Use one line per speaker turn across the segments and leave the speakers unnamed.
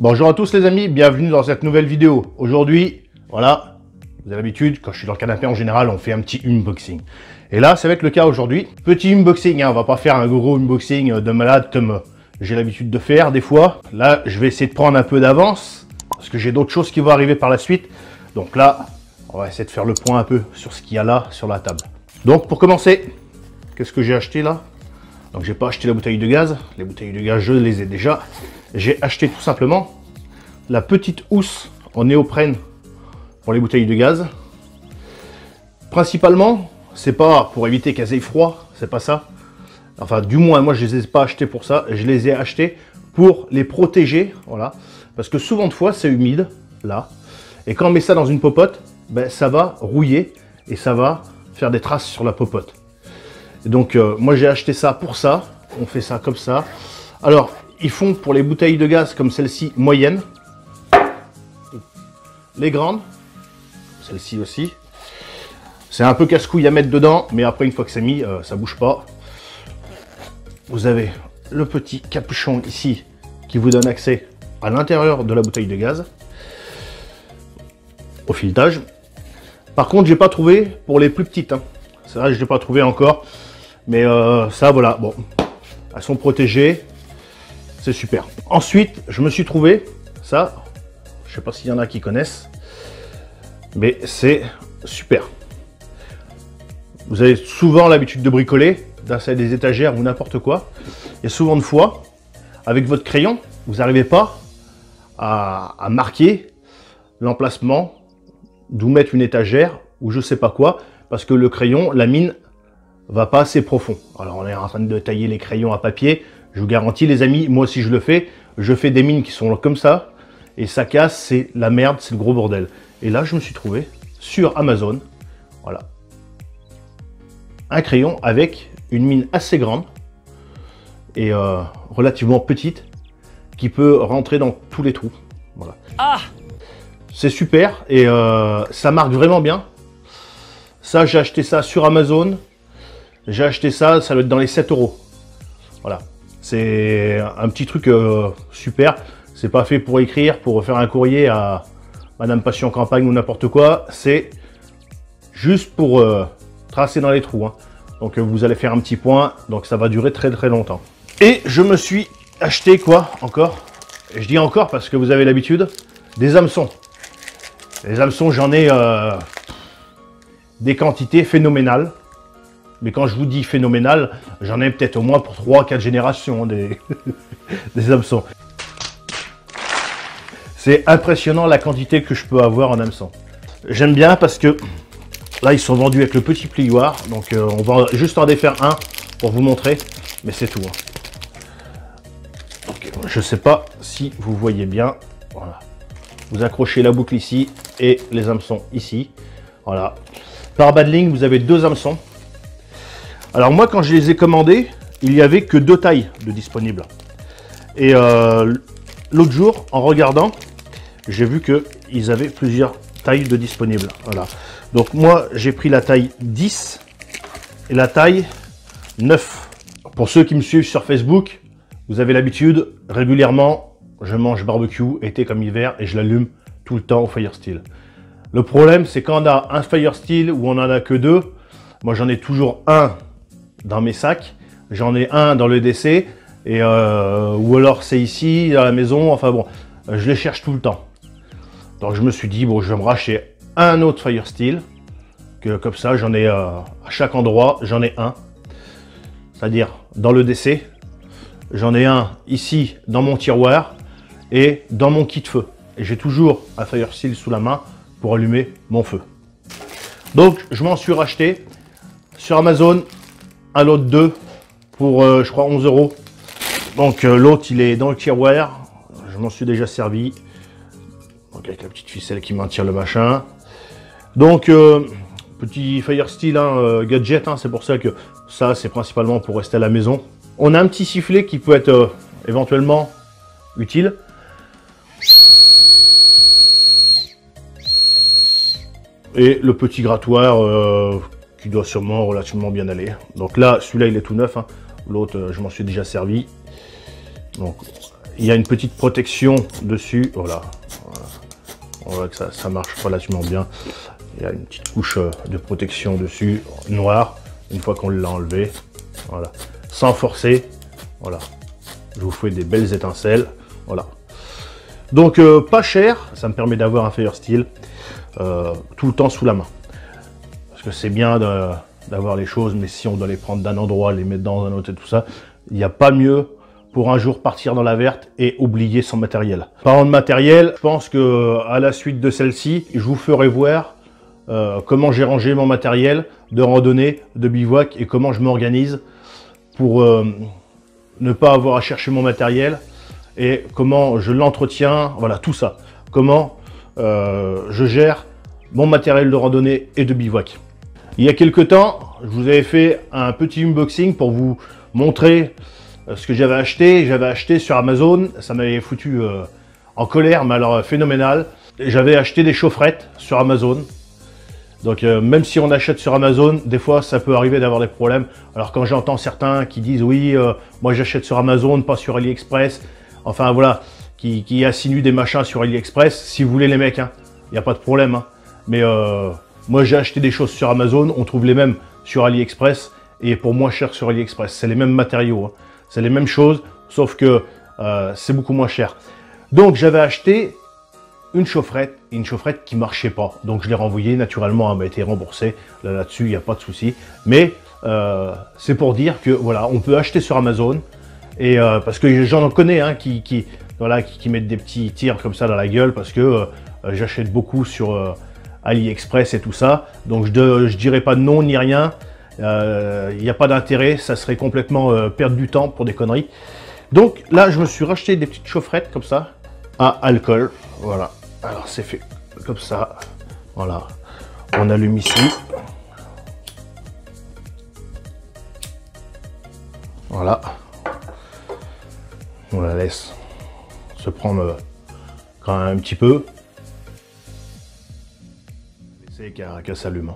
Bonjour à tous les amis, bienvenue dans cette nouvelle vidéo. Aujourd'hui, voilà, vous avez l'habitude, quand je suis dans le canapé en général, on fait un petit unboxing. Et là, ça va être le cas aujourd'hui. Petit unboxing, hein, on va pas faire un gros unboxing de malade comme j'ai l'habitude de faire des fois. Là, je vais essayer de prendre un peu d'avance, parce que j'ai d'autres choses qui vont arriver par la suite. Donc là, on va essayer de faire le point un peu sur ce qu'il y a là, sur la table. Donc pour commencer, qu'est-ce que j'ai acheté là? Donc j'ai pas acheté la bouteille de gaz. Les bouteilles de gaz, je les ai déjà. J'ai acheté tout simplement la petite housse en néoprène pour les bouteilles de gaz. Principalement, c'est pas pour éviter qu'elles aient froid, c'est pas ça. Enfin, du moins, moi, je les ai pas achetés pour ça. Je les ai achetés pour les protéger, voilà. Parce que souvent de fois, c'est humide, là. Et quand on met ça dans une popote, ben, ça va rouiller et ça va faire des traces sur la popote. Et donc, moi, j'ai acheté ça pour ça. On fait ça comme ça. Alors, ils font pour les bouteilles de gaz comme celle-ci, moyenne. Les grandes, celle-ci aussi. C'est un peu casse-couille à mettre dedans, mais après, une fois que c'est mis, ça bouge pas. Vous avez le petit capuchon ici qui vous donne accès à l'intérieur de la bouteille de gaz, au filetage. Par contre, j'ai pas trouvé pour les plus petites. Hein. C'est vrai que je l'ai pas trouvé encore, mais ça, voilà. Bon, elles sont protégées, c'est super. Ensuite, je me suis trouvé ça. Je sais pas s'il y en a qui connaissent, mais c'est super. Vous avez souvent l'habitude de bricoler, d'installer des étagères ou n'importe quoi. Et souvent de fois, avec votre crayon, vous n'arrivez pas à marquer l'emplacement d'où mettre une étagère ou je sais pas quoi, parce que le crayon, la mine, va pas assez profond. Alors on est en train de tailler les crayons à papier. Je vous garantis les amis, moi aussi je le fais. Je fais des mines qui sont comme ça. Et ça casse, c'est la merde, c'est le gros bordel. Et là, je me suis trouvé sur Amazon, voilà, un crayon avec une mine assez grande et relativement petite qui peut rentrer dans tous les trous. Voilà. Ah, c'est super et ça marque vraiment bien. Ça, j'ai acheté ça sur Amazon. J'ai acheté ça, ça doit être dans les 7 €. Voilà, c'est un petit truc super. C'est pas fait pour écrire, pour faire un courrier à Madame Passion Campagne ou n'importe quoi. C'est juste pour tracer dans les trous. Hein. Donc vous allez faire un petit point. Donc ça va durer très très longtemps. Et je me suis acheté quoi encore? Et je dis encore parce que vous avez l'habitude. Des hameçons. Les hameçons, j'en ai des quantités phénoménales. Mais quand je vous dis phénoménales, j'en ai peut-être au moins pour 3-4 générations des, des hameçons. C'est impressionnant la quantité que je peux avoir en hameçon. J'aime bien parce que là, ils sont vendus avec le petit plioir. Donc, on va juste en défaire un pour vous montrer. Mais c'est tout. Hein. Donc, je ne sais pas si vous voyez bien. Voilà. Vous accrochez la boucle ici et les hameçons ici. Voilà. Par bas de ligne, vous avez 2 hameçons. Alors moi, quand je les ai commandés, il n'y avait que 2 tailles de disponibles. Et l'autre jour, en regardant, j'ai vu qu'ils avaient plusieurs tailles de disponibles. Voilà. Donc moi, j'ai pris la taille 10 et la taille 9. Pour ceux qui me suivent sur Facebook, vous avez l'habitude, régulièrement, je mange barbecue, été comme hiver, et je l'allume tout le temps au Firesteel. Le problème, c'est quand on a un Firesteel ou on en a que 2, moi j'en ai toujours un dans mes sacs, j'en ai un dans le DC, et ou alors c'est ici, à la maison, enfin bon, je les cherche tout le temps. Donc je me suis dit, bon, je vais me racheter un autre Firesteel, que comme ça, j'en ai à chaque endroit, j'en ai un. C'est-à-dire dans le DC, j'en ai un ici dans mon tiroir et dans mon kit feu. Et j'ai toujours un Firesteel sous la main pour allumer mon feu. Donc je m'en suis racheté sur Amazon, un lot de 2 pour, je crois, 11 €. Donc l'autre, il est dans le tiroir. Je m'en suis déjà servi. Donc avec la petite ficelle qui maintient le machin. Donc petit Firesteel hein, gadget, hein, c'est pour ça que ça c'est principalement pour rester à la maison. On a un petit sifflet qui peut être éventuellement utile. Et le petit grattoir qui doit sûrement relativement bien aller. Donc là, celui-là il est tout neuf. Hein. L'autre, je m'en suis déjà servi. Donc il y a une petite protection dessus. Voilà. On voit que ça marche relativement bien. Il y a une petite couche de protection dessus, noire, une fois qu'on l'a enlevé. Voilà. Sans forcer. Voilà. Je vous fais des belles étincelles. Voilà. Donc pas cher, ça me permet d'avoir un Firesteel tout le temps sous la main. Parce que c'est bien d'avoir les choses, mais si on doit les prendre d'un endroit, les mettre dans un autre et tout ça, il n'y a pas mieux pour un jour partir dans la verte et oublier son matériel. Parlant de matériel, je pense que à la suite de celle-ci, je vous ferai voir comment j'ai rangé mon matériel de randonnée, de bivouac et comment je m'organise pour ne pas avoir à chercher mon matériel et comment je l'entretiens, voilà tout ça. Comment je gère mon matériel de randonnée et de bivouac. Il y a quelques temps, je vous avais fait un petit unboxing pour vous montrer ce que j'avais acheté. J'avais acheté sur Amazon, ça m'avait foutu en colère, mais alors phénoménal. J'avais acheté des chaufferettes sur Amazon. Donc même si on achète sur Amazon, des fois ça peut arriver d'avoir des problèmes. Alors quand j'entends certains qui disent oui, moi j'achète sur Amazon, pas sur AliExpress, enfin voilà, qui insinuent des machins sur AliExpress, si vous voulez les mecs, il n'y a pas de problème. Mais moi j'ai acheté des choses sur Amazon, on trouve les mêmes sur AliExpress et pour moins cher sur AliExpress. C'est les mêmes matériaux, c'est les mêmes choses, sauf que c'est beaucoup moins cher. Donc j'avais acheté une chaufferette qui marchait pas. Donc je l'ai renvoyée, naturellement elle m'a été remboursée. Là-dessus, il n'y a pas de souci. Mais c'est pour dire que voilà, on peut acheter sur Amazon. Et parce que j'en connais qui mettent des petits tirs comme ça dans la gueule parce que j'achète beaucoup sur AliExpress et tout ça. Donc je dirais pas non ni rien. Il n'y a pas d'intérêt, ça serait complètement perdre du temps pour des conneries. Donc là, je me suis racheté des petites chaufferettes comme ça à alcool. Voilà. Alors c'est fait comme ça. Voilà. On allume ici. Voilà. On la laisse se prendre quand même un petit peu. C'est qu'elle s'allume.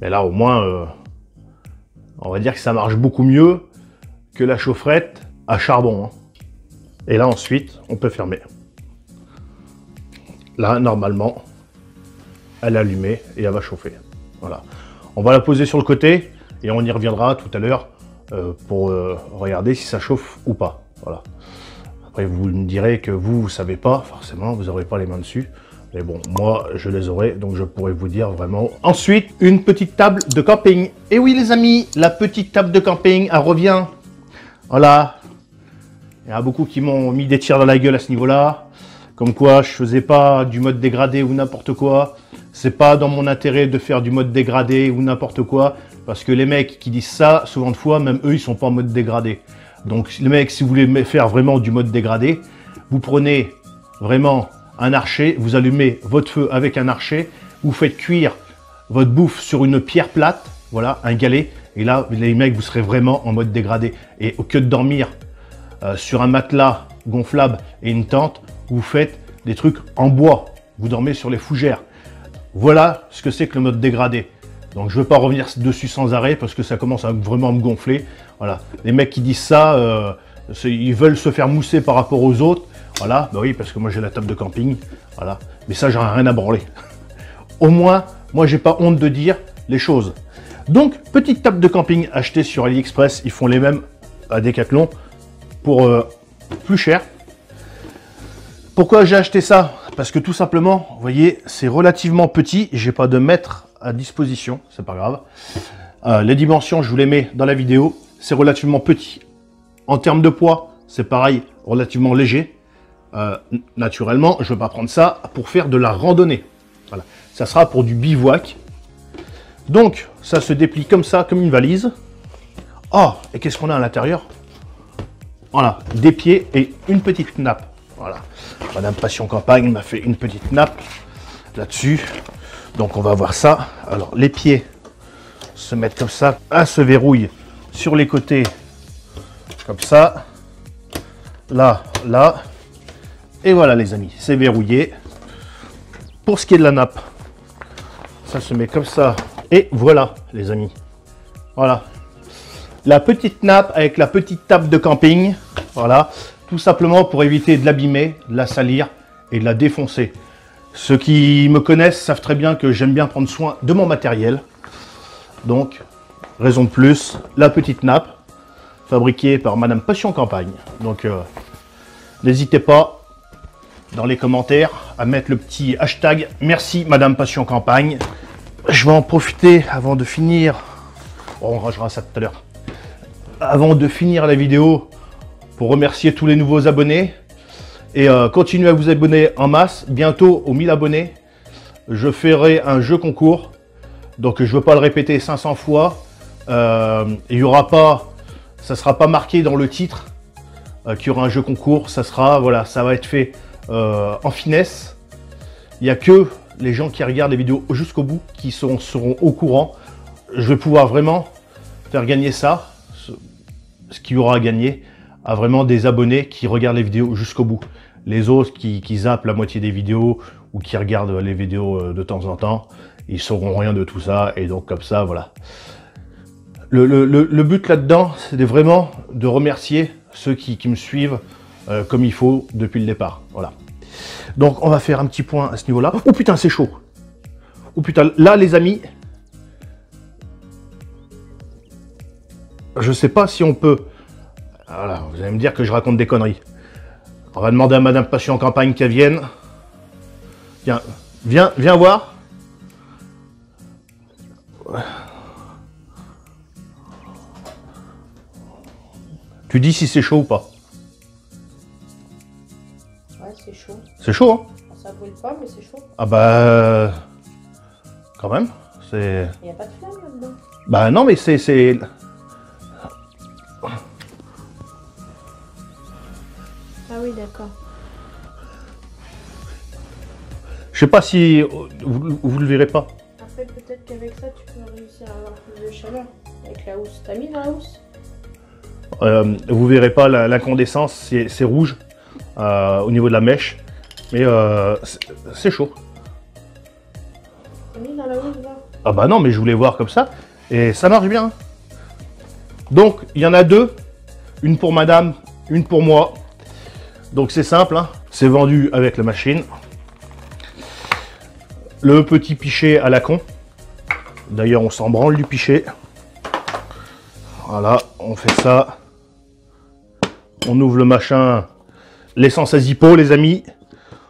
Mais là au moins, on va dire que ça marche beaucoup mieux que la chaufferette à charbon. Et là ensuite, on peut fermer. Là, normalement, elle est allumée et elle va chauffer. Voilà. On va la poser sur le côté et on y reviendra tout à l'heure pour regarder si ça chauffe ou pas. Voilà. Après, vous me direz que vous ne savez pas, forcément, vous n'aurez pas les mains dessus. Mais bon, moi, je les aurai, donc je pourrais vous dire vraiment. Ensuite, une petite table de camping. Et oui, les amis, la petite table de camping, elle revient. Voilà. Il y en a beaucoup qui m'ont mis des tirs dans la gueule à ce niveau-là. Comme quoi, je faisais pas du mode dégradé ou n'importe quoi. C'est pas dans mon intérêt de faire du mode dégradé ou n'importe quoi. Parce que les mecs qui disent ça, souvent de fois, même eux, ils sont pas en mode dégradé. Donc, les mecs, si vous voulez faire vraiment du mode dégradé, vous prenez vraiment un archer, vous allumez votre feu avec un archer, vous faites cuire votre bouffe sur une pierre plate, voilà, un galet. Et là, les mecs, vous serez vraiment en mode dégradé. Et au lieu de dormir sur un matelas gonflable et une tente, vous faites des trucs en bois. Vous dormez sur les fougères. Voilà ce que c'est que le mode dégradé. Donc je ne veux pas revenir dessus sans arrêt parce que ça commence à vraiment me gonfler. Voilà. Les mecs qui disent ça, ils veulent se faire mousser par rapport aux autres. Voilà, bah oui, parce que moi j'ai la table de camping. Voilà. Mais ça, j'en ai rien à branler. Au moins, moi j'ai pas honte de dire les choses. Donc, petite table de camping achetée sur AliExpress. Ils font les mêmes à Decathlon pour plus cher. Pourquoi j'ai acheté ça? Parce que tout simplement, vous voyez, c'est relativement petit. J'ai pas de mètre à disposition, c'est pas grave. Les dimensions, je vous les mets dans la vidéo. C'est relativement petit. En termes de poids, c'est pareil, relativement léger. Naturellement, je ne vais pas prendre ça pour faire de la randonnée. Voilà. Ça sera pour du bivouac. Donc, ça se déplie comme ça, comme une valise. Oh, et qu'est-ce qu'on a à l'intérieur? Voilà, des pieds et une petite nappe. Voilà. Madame Passion Campagne m'a fait une petite nappe là-dessus. Donc, on va voir ça. Alors, les pieds se mettent comme ça. Elle se verrouille sur les côtés comme ça. Là, là. Et voilà, les amis, c'est verrouillé. Pour ce qui est de la nappe, ça se met comme ça. Et voilà, les amis. Voilà. la petite nappe avec la petite table de camping. Voilà, tout simplement pour éviter de l'abîmer, de la salir et de la défoncer. Ceux qui me connaissent savent très bien que j'aime bien prendre soin de mon matériel. Donc, raison de plus, la petite nappe fabriquée par Madame Passion Campagne. Donc, n'hésitez pas dans les commentaires à mettre le petit hashtag merci Madame Passion Campagne. Je vais en profiter avant de finir. Oh, on rangera ça tout à l'heure. Avant de finir la vidéo, pour remercier tous les nouveaux abonnés et continuez à vous abonner en masse. Bientôt aux 1000 abonnés, je ferai un jeu concours. Donc je ne veux pas le répéter 500 fois. Il y aura pas, ça sera pas marqué dans le titre qu'il y aura un jeu concours. Ça sera, voilà, ça va être fait en finesse. Il n'y a que les gens qui regardent les vidéos jusqu'au bout qui seront au courant. Je vais pouvoir vraiment faire gagner ça, ce qu'il y aura à gagner, à vraiment des abonnés qui regardent les vidéos jusqu'au bout. Les autres qui zappent la moitié des vidéos ou qui regardent les vidéos de temps en temps, ils sauront rien de tout ça. Et donc comme ça, voilà. Le but là-dedans, c'est vraiment de remercier ceux qui me suivent comme il faut depuis le départ. Voilà. Donc on va faire un petit point à ce niveau-là. Oh putain, c'est chaud. Oh putain, là les amis, je sais pas si on peut... Voilà, vous allez me dire que je raconte des conneries. On va demander à Madame Passion Campagne qu'elle vienne. Viens voir. Tu dis si c'est chaud ou pas?
Ouais, c'est chaud.
C'est chaud, hein?
Ça brûle pas, mais c'est chaud.
Ah bah... Quand même, c'est...
Il n'y a pas de flamme là-dedans.
Bah non, mais c'est...
Ah oui, d'accord.
Je sais pas si vous le verrez pas.
Après, peut-être qu'avec ça, tu peux réussir à avoir plus de chaleur. Avec la housse. T'as mis dans la housse?
Vous verrez pas l'incandescence, c'est rouge au niveau de la mèche. Mais c'est chaud.
T'as mis dans la housse là?
Ah bah non, mais je voulais voir comme ça. Et ça marche bien. Donc, il y en a deux. Une pour madame, une pour moi. Donc c'est simple, hein. C'est vendu avec la machine. Le petit pichet à la con. D'ailleurs, on s'en branle du pichet. Voilà, on fait ça. On ouvre le machin. L'essence à Zippo, les amis.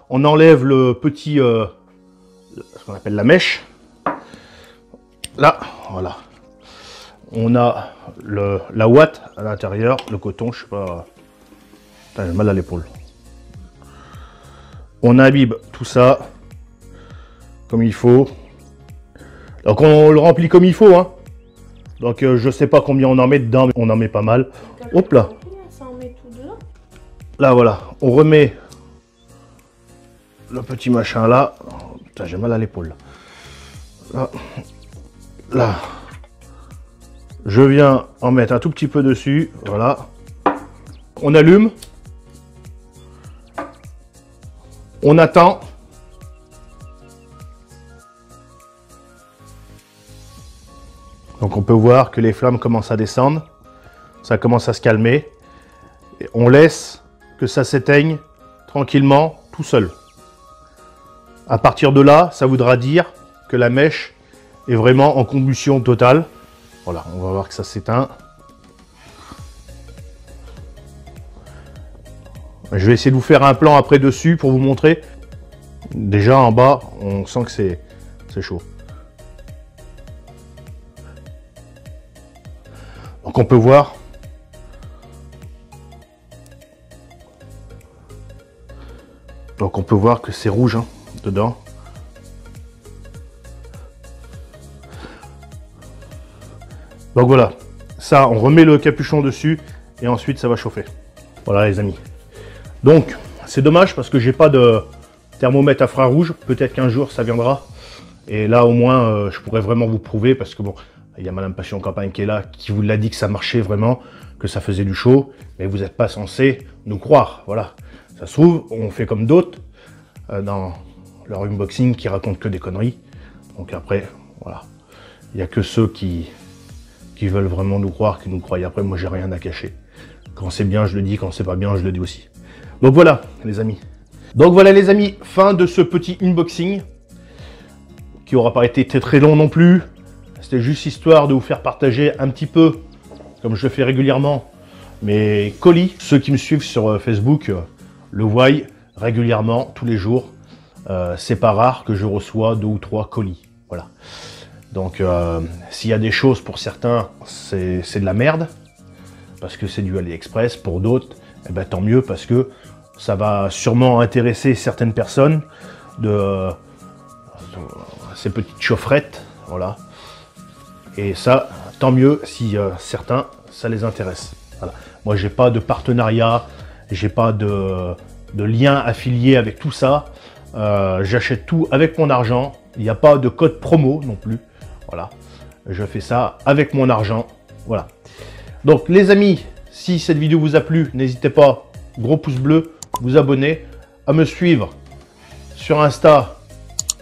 On enlève le petit... ce qu'on appelle la mèche. Là, voilà. On a la ouate à l'intérieur, le coton, je sais pas... J'ai mal à l'épaule. On imbibe tout ça comme il faut. Donc on le remplit comme il faut, hein. Donc je sais pas combien on en met dedans, mais on en met pas mal. Hop là.
Ça en met tout dedans.
Là voilà, on remet le petit machin là. Putain, j'ai mal à l'épaule. Là. Là. Je viens en mettre un tout petit peu dessus. Voilà. On allume. On attend. Donc on peut voir que les flammes commencent à descendre. Ça commence à se calmer. Et on laisse que ça s'éteigne tranquillement tout seul. À partir de là, ça voudra dire que la mèche est vraiment en combustion totale. Voilà, on va voir que ça s'éteint. Je vais essayer de vous faire un plan après dessus pour vous montrer. Déjà en bas, on sent que c'est chaud. Donc on peut voir. Donc on peut voir que c'est rouge, hein, dedans. Donc voilà, ça on remet le capuchon dessus et ensuite ça va chauffer. Voilà les amis. Donc c'est dommage parce que j'ai pas de thermomètre à infrarouge. Peut-être qu'un jour ça viendra. Et là au moins je pourrais vraiment vous prouver parce que bon, il y a Madame Passion Campagne qui est là, qui vous l'a dit que ça marchait vraiment, que ça faisait du chaud. Mais vous n'êtes pas censé nous croire. Voilà. Ça se trouve, on fait comme d'autres dans leur unboxing qui racontent que des conneries. Donc après, voilà. Il n'y a que ceux qui qui veulent vraiment nous croire, qui nous croient. Après, moi, j'ai rien à cacher. Quand c'est bien, je le dis. Quand c'est pas bien, je le dis aussi. Donc voilà, les amis. Donc voilà, les amis, fin de ce petit unboxing qui n'aura pas été très long non plus. C'était juste histoire de vous faire partager un petit peu, comme je le fais régulièrement, mes colis. Ceux qui me suivent sur Facebook le voient régulièrement, tous les jours. C'est pas rare que je reçois 2 ou 3 colis. Voilà. Donc, s'il y a des choses pour certains, c'est de la merde, parce que c'est du AliExpress. Pour d'autres, eh ben, tant mieux, parce que ça va sûrement intéresser certaines personnes de ces petites chaufferettes. Voilà. Et ça, tant mieux si certains, ça les intéresse. Voilà. Moi, j'ai pas de partenariat, j'ai pas de lien affilié avec tout ça. J'achète tout avec mon argent. Il n'y a pas de code promo non plus. Voilà. Je fais ça avec mon argent. Voilà. Donc, les amis, si cette vidéo vous a plu, n'hésitez pas, gros pouce bleu, vous abonner, à me suivre sur Insta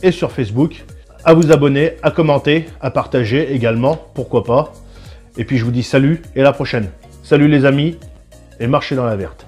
et sur Facebook, à vous abonner, à commenter, à partager également, pourquoi pas. Et puis je vous dis salut et à la prochaine. Salut les amis et marchez dans la verte.